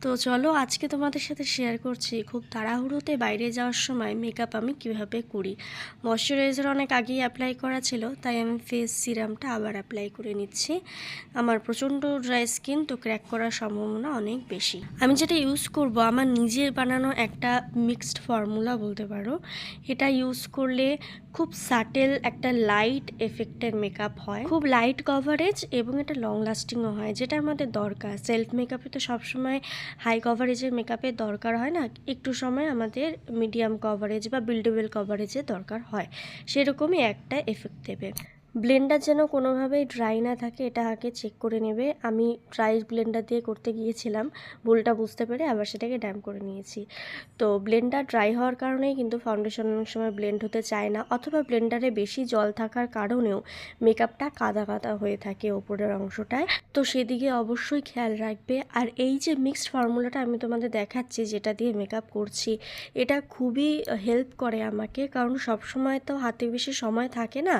তো চলো আজকে তোমাদের সাথে শেয়ার করছি খুব তাড়াহুড়োতে বাইরে যাওয়ার সময় মেকআপ আমি কিভাবে করি। ময়শ্চারাইজার অনেক আগেই অ্যাপ্লাই করা ছিল, তাই আমি ফেস সিরামটা আবার অ্যাপ্লাই করে নিচ্ছি। আমার প্রচণ্ড ড্রাই স্কিন, তো ক্র্যাক করার সম্ভাবনা অনেক বেশি। আমি যেটা ইউজ করব আমার নিজের বানানো একটা মিক্সড ফর্মুলা বলতে পারো। এটা ইউজ করলে খুব সাটেল একটা লাইট এফেক্টের মেকআপ হয়, খুব লাইট কভারেজ এবং এটা লং লাস্টিংও হয়, যেটা আমাদের দরকার। সেলফ মেকআপে তো সবসময় হাই কভারেজের মেকআপের দরকার হয় না, একটু সময় আমাদের মিডিয়াম কভারেজ বা বিল্ডেবল কভারেজের দরকার হয়। সেরকমই একটা এফেক্ট দেবে। ব্লেন্ডার যেন কোনোভাবেই ড্রাই না থাকে, এটা আগে চেক করে নেবে। আমি ড্রাই ব্লেন্ডার দিয়ে করতে গিয়েছিলাম, ভুলটা বুঝতে পেরে আবার সেটাকে ড্যাম্প করে নিয়েছি। তো ব্লেন্ডার ড্রাই হওয়ার কারণেই কিন্তু ফাউন্ডেশন অনেক সময় ব্লেন্ড হতে চায় না, অথবা ব্লেন্ডারে বেশি জল থাকার কারণেও মেকআপটা কাদা কাদা হয়ে থাকে ওপরের অংশটায়। তো সেদিকে অবশ্যই খেয়াল রাখবে। আর এই যে মিক্সড ফর্মুলাটা আমি তোমাদের দেখাচ্ছি, যেটা দিয়ে মেকআপ করছি, এটা খুবই হেল্প করে আমাকে, কারণ সবসময় তো হাতে বেশি সময় থাকে না,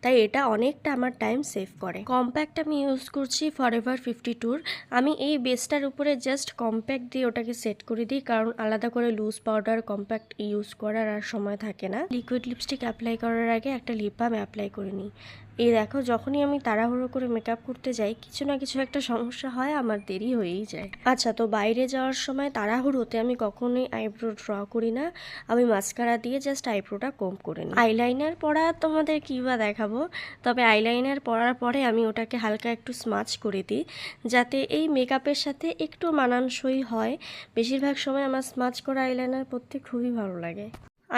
তাই এটা অনেকটা আমার টাইম সেভ করে। কম্প্যাক্ট আমি ইউজ করছি ফরএভার 52। আমি এই বেসটার উপরে জাস্ট কম্প্যাক্ট দিয়ে ওটাকে সেট করে দিই, কারণ আলাদা করে লুজ পাউডার কম্প্যাক্ট ইউজ করার আর সময় থাকে না। লিকুইড লিপস্টিক অ্যাপ্লাই করার আগে একটা লিপ বাম অ্যাপ্লাই করে নিই। এই দেখো, যখনই আমি তাড়াহুড়ো করে মেকআপ করতে যাই, কিছু না কিছু একটা সমস্যা হয়, আমার দেরি হয়েই যায়। আচ্ছা, তো বাইরে যাওয়ার সময় তাড়াহুড়োতে আমি কখনোই আইব্রো ড্র করি না। আমি মাস্কারা দিয়ে জাস্ট আইব্রোটা কম করে নিই। আইলাইনার পরা তোমাদের কী বা দেখাবো, তবে আইলাইনার পরার পরে আমি ওটাকে হালকা একটু স্মাচ করে দিই, যাতে এই মেকআপের সাথে একটু মানানসই হয়। বেশিরভাগ সময় আমার স্মাচ করা আইলাইনার পরতে খুবই ভালো লাগে।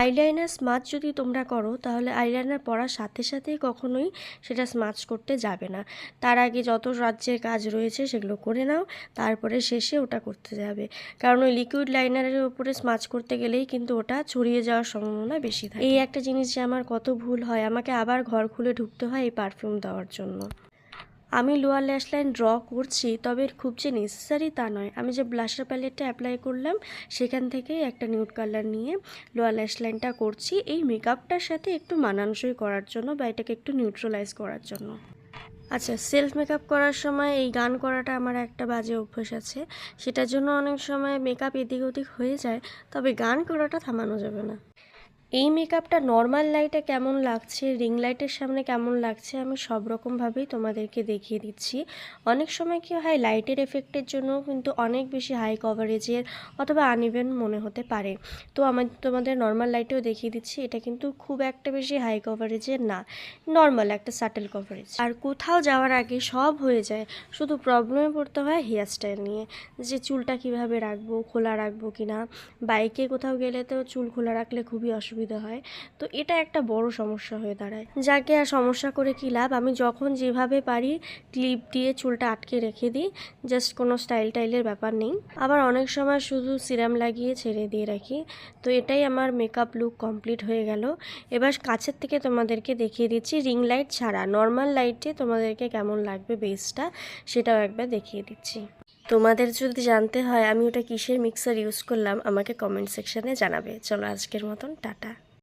আইলাইনার স্মাচ যদি তোমরা করো, তাহলে আইলাইনার পরার সাথে সাথেই কখনোই সেটা স্মাচ করতে যাবে না। তার আগে যত রাজ্যের কাজ রয়েছে সেগুলো করে নাও, তারপরে শেষে ওটা করতে যাবে। কারণ ওই লিকুইড লাইনারের উপরে স্মাচ করতে গেলেই কিন্তু ওটা ছড়িয়ে যাওয়ার সম্ভাবনা বেশি থাকে। এই একটা জিনিস যে আমার কত ভুল হয়, আমাকে আবার ঘর খুলে ঢুকতে হয় এই পারফিউম দেওয়ার জন্য। আমি লোয়ার ল্যাশ লাইন ড্র করছি, তবে খুব যে নেসেসারি তা নয়। আমি যে ব্লাশার প্যালেটটা অ্যাপ্লাই করলাম, সেখান থেকেই একটা নিউড কালার নিয়ে লোয়ার ল্যাশ লাইনটা করছি, এই মেকআপটার সাথে একটু মানানসই করার জন্য বা এটাকে একটু নিউট্রালাইজ করার জন্য। আচ্ছা, সেলফ মেকআপ করার সময় এই গান করাটা আমার একটা বাজে অভ্যাস আছে, সেটার জন্য অনেক সময় মেকআপ এদিক ওদিক হয়ে যায়, তবে গান করাটা থামানো যাবে না। এই মেকআপটা নর্মাল লাইটে কেমন লাগছে, রিং লাইটের সামনে কেমন লাগছে, আমি সব রকমভাবেই তোমাদেরকে দেখিয়ে দিচ্ছি। অনেক সময় কী হয়, লাইটের এফেক্টের জন্য কিন্তু অনেক বেশি হাই কভারেজের অথবা আনইভেন মনে হতে পারে। তো আমি তোমাদের নর্মাল লাইটেও দেখিয়ে দিচ্ছি, এটা কিন্তু খুব একটা বেশি হাই কভারেজের না, নর্মাল একটা সাটেল কভারেজ। আর কোথাও যাওয়ার আগে সব হয়ে যায়, শুধু প্রবলেমে পড়তে হয় হেয়ার স্টাইল নিয়ে, যে চুলটা কিভাবে রাখবো, খোলা রাখবো কি না। বাইকে কোথাও গেলে তো চুল খোলা রাখলে খুবই অসুবিধা হয়, তো এটা একটা বড় সমস্যা হয়ে দাঁড়ায়। যাকে আর সমস্যা করে কি লাভ, আমি যখন যেভাবে পারি ক্লিপ দিয়ে চুলটা আটকে রেখে দিই, জাস্ট কোনো স্টাইল টাইলের ব্যাপার নেই। আবার অনেক সময় শুধু সিরাম লাগিয়ে ছেড়ে দিয়ে রাখি। তো এটাই আমার মেকআপ লুক কমপ্লিট হয়ে গেল। এবার কাছের থেকে তোমাদেরকে দেখিয়ে দিচ্ছি রিং লাইট ছাড়া নর্মাল লাইটে তোমাদেরকে কেমন লাগবে বেসটা, সেটাও একবার দেখিয়ে দিচ্ছি। তোমাদের যদি জানতে হয় আমি ওটা কিসের মিক্সার ইউজ করলাম, আমাকে কমেন্ট সেকশানে জানাবে। চলো আজকের মতন টাটা।